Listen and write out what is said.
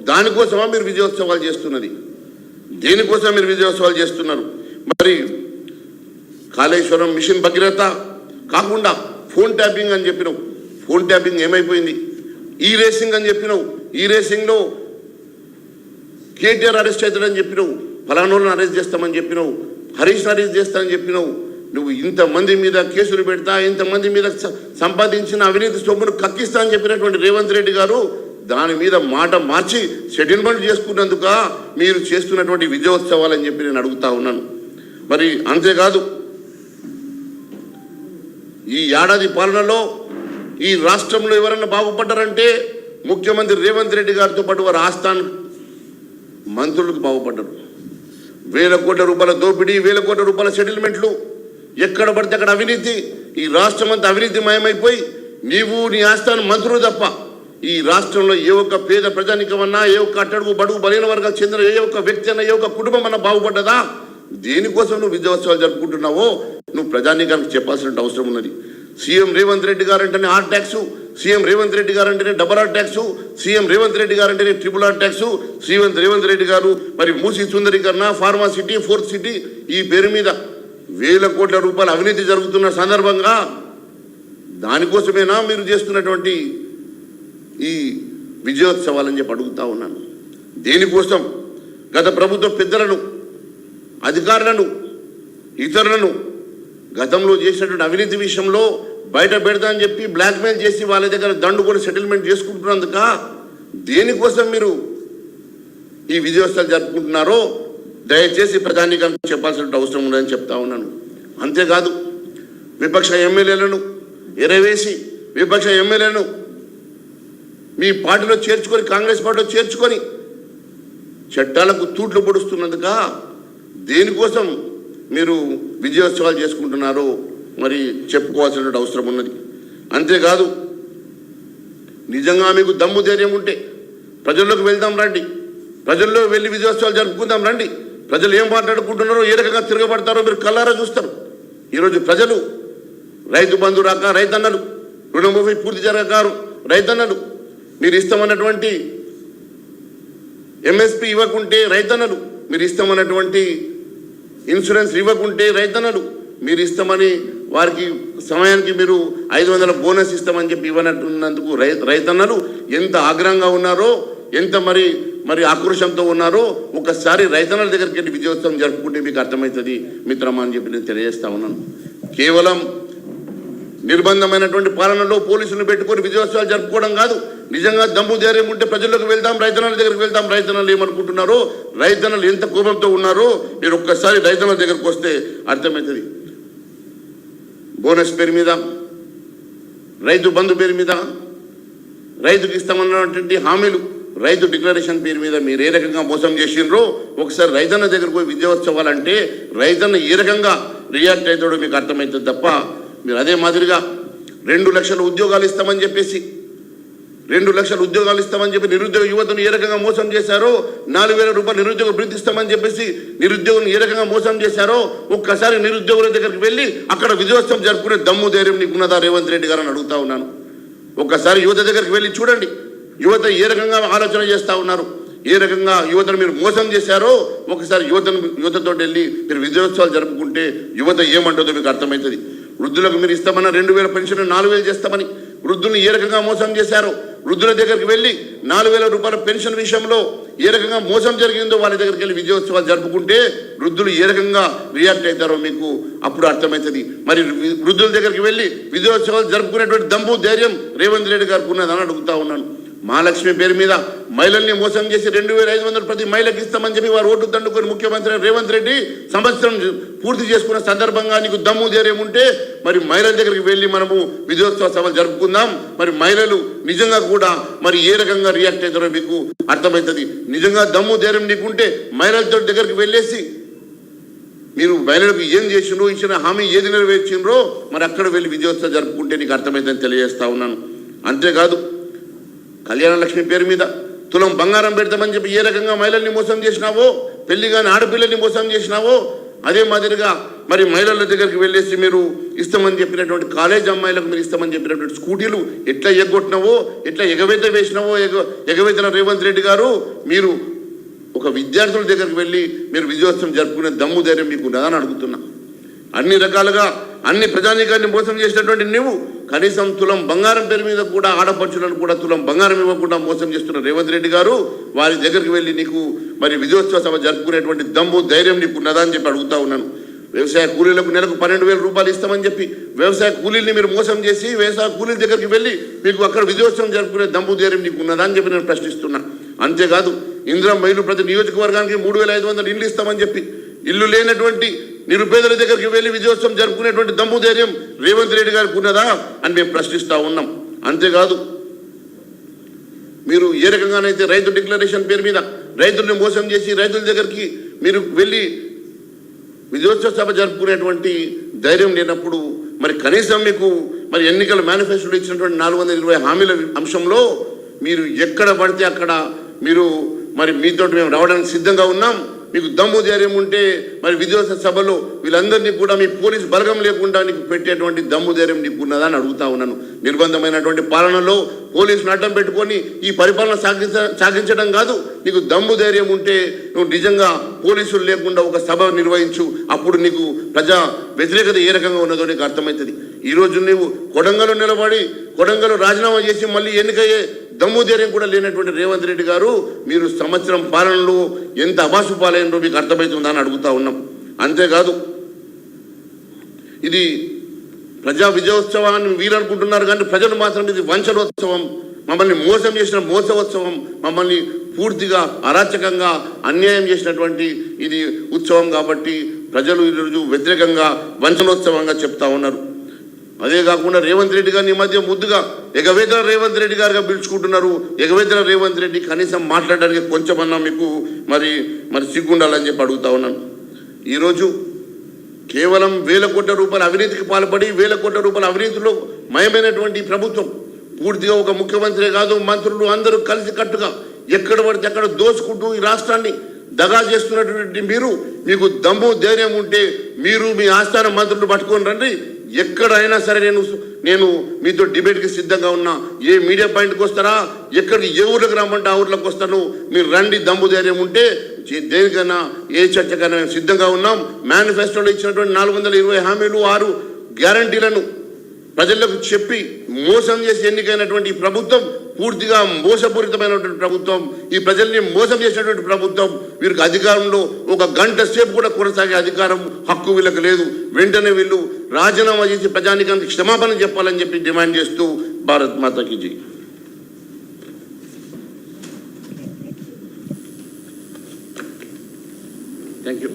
దానికోసమా మీరు విజయోత్సవాలు చేస్తున్నది? దేనికోసం మీరు విజయోత్సవాలు చేస్తున్నారు? మరి కాళేశ్వరం మిషన్ భగీరథ కాకుండా ఫోన్ ట్యాపింగ్ అని చెప్పినావు. ఫోన్ ట్యాపింగ్ ఏమైపోయింది? ఈ రేసింగ్ అని చెప్పినావు. ఈ రేసింగ్లో కేటీఆర్ అరెస్ట్ అవుతాడని చెప్పినావు, ఫలానోళ్ళని అరెస్ట్ చేస్తామని చెప్పినావు, హరీష్ని అరెస్ట్ చేస్తానని చెప్పినావు. నువ్వు ఇంతమంది మీద కేసులు పెడతా, ఇంతమంది మీద సంపాదించిన అవినీతి సొమ్మును కక్కిస్తా అని చెప్పినటువంటి రేవంత్ రెడ్డి గారు దాని మీద మాట మార్చి సెటిల్మెంట్ చేసుకున్నందుక మీరు చేస్తున్నటువంటి విజయోత్సవాలని చెప్పి నేను అడుగుతా ఉన్నాను. మరి అంతేకాదు, ఈ ఏడాది పాలనలో ఈ రాష్ట్రంలో ఎవరన్నా బాగుపడ్డారంటే ముఖ్యమంత్రి రేవంత్ రెడ్డి గారితో పాటు వారి ఆస్థాన్ మంత్రులకు బాగుపడ్డారు. 1000 కోట్ల రూపాయల దోపిడీ, 1000 కోట్ల రూపాయల సెటిల్మెంట్లు, ఎక్కడ పడితే అక్కడ అవినీతి. ఈ రాష్ట్రం అంతా అవినీతిమయమైపోయి నీవు నీ ఆస్థాన మంత్రులు తప్ప ఈ రాష్ట్రంలో ఏ ఒక్క పేద ప్రజానికమన్నా, ఏ ఒక్క అట్టడుగు బడుగు బలైన వర్గాలకు చెందిన ఏ ఒక్క వ్యక్తి అన్నా, ఏ ఒక్క కుటుంబం అన్నా బాగుపడ్డదా? దేనికోసం నువ్వు విజయోత్సవాలు జరుపుకుంటున్నావో నువ్వు ప్రజానీకానికి చెప్పాల్సిన అవసరం ఉన్నది. సీఎం రేవంత్ రెడ్డి గారు అంటేనే R tax, CM Revanth Reddy గారు అంటేనే double R tax, CM Revanth Reddy గారు అంటేనే triple R tax. CM Revanth Reddy గారు మరి మూసీ సుందరీకరణ, ఫార్మా సిటీ, 4th సిటీ ఈ పేరు మీద 1000 కోట్ల రూపాయల అవినీతి జరుగుతున్న సందర్భంగా దానికోసమేనా మీరు చేస్తున్నటువంటి ఈ విజయోత్సవాలని చెప్పి అడుగుతా ఉన్నాను. దేనికోసం? గత ప్రభుత్వ పెద్దలను, అధికారులను, ఇతరులను గతంలో చేసినటువంటి అవినీతి విషయంలో బయట పెడతా అని చెప్పి బ్లాక్మెయిల్ చేసి వాళ్ళ దగ్గర దండు కూడా సెటిల్మెంట్ చేసుకుంటున్నందుక దేనికోసం మీరు ఈ విజయోత్సవాలు జరుపుకుంటున్నారో దయచేసి ప్రధానికానికి చెప్పాల్సిన అవసరం ఉందని చెప్తా ఉన్నాను. అంతేకాదు, విపక్ష ఎమ్మెల్యేలను ఎరవేసి విపక్ష ఎమ్మెల్యేలను మీ పార్టీలో చేర్చుకొని, కాంగ్రెస్ పార్టీలో చేర్చుకొని చట్టాలకు తూట్లు పొడుస్తున్నందుక దేనికోసం మీరు విజయోత్సవాలు చేసుకుంటున్నారో మరి చెప్పుకోవాల్సిన అవసరం ఉన్నది. అంతేకాదు, నిజంగా మీకు దమ్ము ధైర్యం ఉంటే ప్రజల్లోకి వెళ్దాం రండి, ప్రజల్లో వెళ్ళి విజయోత్సవాలు జరుపుకుందాం రండి. ప్రజలు ఏం మాట్లాడుకుంటున్నారో, ఏ రకంగా తిరగబడతారో మీరు కళ్ళారా చూస్తారు. ఈరోజు ప్రజలు రైతు బంధు రాక రైతన్నలు, రుణమాఫీ పూర్తి జరగకారు రైతన్నలు, మీరు ఇస్తామన్నటువంటి ఎంఎస్పి ఇవ్వకుంటే రైతన్నలు, మీరు ఇస్తామన్నటువంటి ఇన్సూరెన్స్ ఇవ్వకుంటే రైతన్నలు, మీరు ఇస్తామని వారికి సమయానికి మీరు 500 బోనస్ ఇస్తామని చెప్పి ఇవ్వనట్టున్నందుకు రైతన్నలు ఎంత ఆగ్రహంగా ఉన్నారో, ఎంత మరి ఆక్రోశంతో ఉన్నారో ఒకసారి రైతన్నల దగ్గరికి వెళ్ళి విజయోత్సవం జరుపుకుంటే మీకు అర్థమవుతుంది మిత్రమా అని చెప్పి నేను తెలియజేస్తా ఉన్నాను. కేవలం నిర్బంధమైనటువంటి పాలనలో పోలీసులను పెట్టుకొని విజయోత్సవాలు జరుపుకోవడం కాదు. నిజంగా దమ్ము ధైర్యం ఉంటే ప్రజల్లోకి వెళ్దాం, రైతన్నల దగ్గరికి వెళ్దాం. రైతన్నలు ఏమనుకుంటున్నారో, రైతన్నలు ఎంత కోపంతో ఉన్నారో మీరు ఒక్కసారి రైతన్నల దగ్గరకు వస్తే అర్థమవుతుంది. బోనస్ పేరు మీద, రైతు బంధు పేరు మీద, రైతుకి ఇస్తామన్నటువంటి హామీలు, రైతు డిక్లరేషన్ పేరు మీద మీరు ఏ రకంగా మోసం చేసిండ్రో ఒకసారి రైతన్న దగ్గరకు పోయి విజయోత్సవాలు అంటే రైతన్న ఏ రకంగా రియాక్ట్ అవుతాడో మీకు అర్థమవుతుంది తప్ప మీరు అదే మాదిరిగా 2 లక్షల ఉద్యోగాలు ఇస్తామని చెప్పేసి 2 లక్షల ఉద్యోగాలు ఇస్తామని చెప్పి నిరుద్యోగ యువతను ఏ రకంగా మోసం చేశారో, 4000 రూపాయలు నిరుద్యోగ వృత్తి ఇస్తామని చెప్పేసి నిరుద్యోగం ఏ రకంగా మోసం చేశారో ఒక్కసారి నిరుద్యోగుల దగ్గరికి వెళ్ళి అక్కడ విజయోత్సవం జరుపుకునే దమ్ము ధైర్యం నీకున్నదా రేవంత్ రెడ్డి గారు అని అడుగుతా ఉన్నాను. ఒక్కసారి యువత దగ్గరికి వెళ్ళి చూడండి, యువత ఏ రకంగా ఆలోచన చేస్తూ ఉన్నారు, ఏ రకంగా యువతను మీరు మోసం చేశారో ఒకసారి యువతతో వెళ్ళి మీరు విజయోత్సవాలు జరుపుకుంటే యువత ఏమంటుందో మీకు అర్థమవుతుంది. వృద్ధులకు మీరు ఇస్తామన్న 2000 పెన్షన్ 4000 చేస్తామని వృద్ధుల్ని ఏ రకంగా మోసం చేశారో, వృద్ధుల దగ్గరికి వెళ్ళి 4000 రూపాయల పెన్షన్ విషయంలో ఏ రకంగా మోసం జరిగిందో వాళ్ళ దగ్గరికి వెళ్ళి విజయోత్సవాలు జరుపుకుంటే వృద్ధులు ఏ రకంగా రియాక్ట్ అవుతారో మీకు అప్పుడు అర్థమవుతుంది. మరి వృద్ధుల దగ్గరికి వెళ్ళి విజయోత్సవాలు జరుపుకునేటువంటి దమ్ము ధైర్యం రేవంత్ రెడ్డి గారికి ఉన్నదని అడుగుతా ఉన్నాను. మహాలక్ష్మి పేరు మీద మహిళల్ని మోసం చేసి 2500 ప్రతి మహిళకి ఇస్తామని చెప్పి వారు ఓటు దండుకొని ముఖ్యమంత్రి రేవంత్ రెడ్డి సంవత్సరం పూర్తి చేసుకున్న సందర్భంగా నీకు దమ్ము ధైర్యం ఉంటే మరి మహిళల దగ్గరికి వెళ్ళి మనము విజయోత్సవ సభలు జరుపుకుందాం. మరి మహిళలు నిజంగా కూడా మరి ఏ రకంగా రియాక్ట్ అవుతారో మీకు అర్థమవుతుంది. నిజంగా దమ్ము ధైర్యం నీకుంటే మహిళలతో దగ్గరికి వెళ్ళేసి మీరు మహిళలకు ఏం చేసిండ్రో, ఇచ్చిన హామీ ఏది నెరవేర్చిండ్రో మరి అక్కడ వెళ్ళి విజయోత్సవం జరుపుకుంటే నీకు అర్థమవుతుందని తెలియజేస్తా ఉన్నాను. అంతేకాదు, కళ్యాణ లక్ష్మి పేరు మీద తులం బంగారం పెడతామని చెప్పి ఏ రకంగా మహిళల్ని మోసం చేసినావో, పెళ్లి కానీ ఆడపిల్లల్ని మోసం చేసినావో అదే మాదిరిగా మరి మహిళల దగ్గరికి వెళ్ళేసి మీరు ఇస్తామని చెప్పినటువంటి కాలేజ్ అమ్మాయిలకు మీరు ఇస్తామని చెప్పినటువంటి స్కూటీలు ఎట్లా ఎగ్గొట్టినవో, ఎట్లా ఎగవేత వేసినవో, ఎగవేతన రేవంత్ రెడ్డి గారు, మీరు ఒక విద్యార్థుల దగ్గరికి వెళ్ళి మీరు విజయోత్సవం జరుపుకునే దమ్ము ధైర్యం మీకు ఉన్నదని అడుగుతున్నా. అన్ని రకాలుగా అన్ని ప్రజానీకాన్ని మోసం చేసినటువంటి నువ్వు కనీసం తులం బంగారం పేరు మీద కూడా ఆడపడుచులను కూడా తులం బంగారం ఇవ్వకుండా మోసం చేస్తున్న రేవంత్ రెడ్డి గారు, వారి దగ్గరికి వెళ్ళి నీకు మరి విజయోత్సవ సభ జరుపుకునేటువంటి దమ్ము ధైర్యం నీకు ఉన్నదా అని చెప్పి అడుగుతా ఉన్నాను. వ్యవసాయ కూలీలకు నెలకు 12,000 రూపాయలు ఇస్తామని చెప్పి వ్యవసాయ కూలీల్ని మీరు మోసం చేసి వ్యవసాయ కూలీల దగ్గరికి వెళ్ళి మీకు అక్కడ విజయోత్సవం జరుపుకునే దమ్ము ధైర్యం నీకు ఉన్నదా అని చెప్పి నేను ప్రశ్నిస్తున్నా. అంతేకాదు ఇందిరమ్మ ఇల్లు ప్రతి నియోజకవర్గానికి 3,500 ఇల్లు ఇస్తామని చెప్పి ఇల్లు లేనటువంటి నిరుపేదల దగ్గరికి వెళ్ళి విజయోత్సవం జరుపుకునేటువంటి దమ్ము ధైర్యం రేవంత్ రెడ్డి గారికి ఉన్నదా అని మేము ప్రశ్నిస్తూ ఉన్నాం. అంతేకాదు మీరు ఏ రకంగానైతే రైతు డిక్లరేషన్ పేరు మీద రైతుల్ని మోసం చేసి రైతుల దగ్గరికి మీరు వెళ్ళి విజయోత్సవ సభ జరుపుకునేటువంటి ధైర్యం లేనప్పుడు మరి కనీసం మీకు మరి ఎన్నికల మేనిఫెస్టోలో ఇచ్చినటువంటి 420 హామీల అంశంలో మీరు ఎక్కడ పడితే అక్కడ మీరు మరి మీతో మేము రావడానికి సిద్ధంగా ఉన్నాం, మీకు దమ్ము ధైర్యం ఉంటే మరి విజయోత్సవ సభలో వీళ్ళందరినీ కూడా మీ పోలీస్ బలగం లేకుండా నీకు పెట్టేటువంటి దమ్ము ధైర్యం నీకు ఉన్నదా అని అడుగుతా ఉన్నాను. నిర్బంధమైనటువంటి పాలనలో పోలీసును అడ్డం పెట్టుకొని ఈ పరిపాలన సాగించడం కాదు, నీకు దమ్ము ధైర్యం ఉంటే నువ్వు నిజంగా పోలీసులు లేకుండా ఒక సభ నిర్వహించు, అప్పుడు నీకు ప్రజా వ్యతిరేకత ఏ రకంగా ఉన్నదో నీకు అర్థమవుతుంది. ఈరోజు నువ్వు కొడంగల్లో నిలబడి కొడంగల్లో రాజీనామా చేసి మళ్ళీ ఎన్నికయ్యే దమ్ము ధైర్యం కూడా లేనటువంటి రేవంత్ రెడ్డి గారు, మీరు సంవత్సరం పాలనలో ఎంత అబాసు పాలైనో మీకు అర్థమవుతుందా అని అడుగుతా ఉన్నాం. అంతేకాదు ఇది ప్రజా విజయోత్సవాన్ని వీరు అనుకుంటున్నారు కానీ ప్రజలు మాత్రం ఇది వంచనోత్సవం, మమ్మల్ని మోసం చేసిన మోసోత్సవం, మమ్మల్ని పూర్తిగా అరాచకంగా అన్యాయం చేసినటువంటి ఇది ఉత్సవం కాబట్టి ప్రజలు ఈరోజు వ్యతిరేకంగా వంచనోత్సవంగా చెప్తా ఉన్నారు. అదే కాకుండా రేవంత్ రెడ్డి గారిని ఈ మధ్య ముద్దుగా ఎగవేతన రేవంత్ రెడ్డి గారుగా పిలుచుకుంటున్నారు. ఎగవేతన రేవంత్ రెడ్డి కనీసం మాట్లాడడానికి కొంచెమన్నా మీకు మరి సిగ్గుండాలని చెప్పి అడుగుతా ఉన్నాను. ఈరోజు కేవలం 1,000 కోట్ల రూపాయల అవినీతికి పాల్పడి 1,000 కోట్ల రూపాయల అవినీతిలో మయమైనటువంటి ప్రభుత్వం, పూర్తిగా ఒక ముఖ్యమంత్రి కాదు మంత్రులు అందరూ కలిసి కట్టుగా ఎక్కడ పడితే అక్కడ దోచుకుంటూ ఈ రాష్ట్రాన్ని దగా చేస్తున్నటువంటి మీరు, మీకు దమ్ము ధైర్యం ఉంటే మీరు మీ ఆస్థాన మంత్రులు పట్టుకొని రండి, ఎక్కడైనా సరే నేను మీతో డిబేట్కి సిద్ధంగా ఉన్నా. ఏ మీడియా పాయింట్కి వస్తారా, ఎక్కడికి ఏ ఊర్లకు రమ్మంటే ఆ ఊర్లకు వస్తాను, మీరు రండి, దమ్ము ధైర్యం ఉంటే దేనికైనా ఏ చర్చకైనా మేము సిద్ధంగా ఉన్నాం. మేనిఫెస్టోలో ఇచ్చినటువంటి 420 హామీలు 6 గ్యారంటీలను ప్రజలకు చెప్పి మోసం చేసి ఎన్నికైనటువంటి ప్రభుత్వం పూర్తిగా మోసపూరితమైనటువంటి ప్రభుత్వం, ఈ ప్రజల్ని మోసం చేసినటువంటి ప్రభుత్వం. వీరికి అధికారంలో 1 గంట సేపు కూడా కొనసాగే అధికారం హక్కు వీళ్ళకి లేదు. వెంటనే వీళ్ళు రాజీనామా చేసి ప్రజానికానికి క్షమాపణ చెప్పాలని చెప్పి డిమాండ్ చేస్తూ భారత్ మాతాకి జై. Thank you.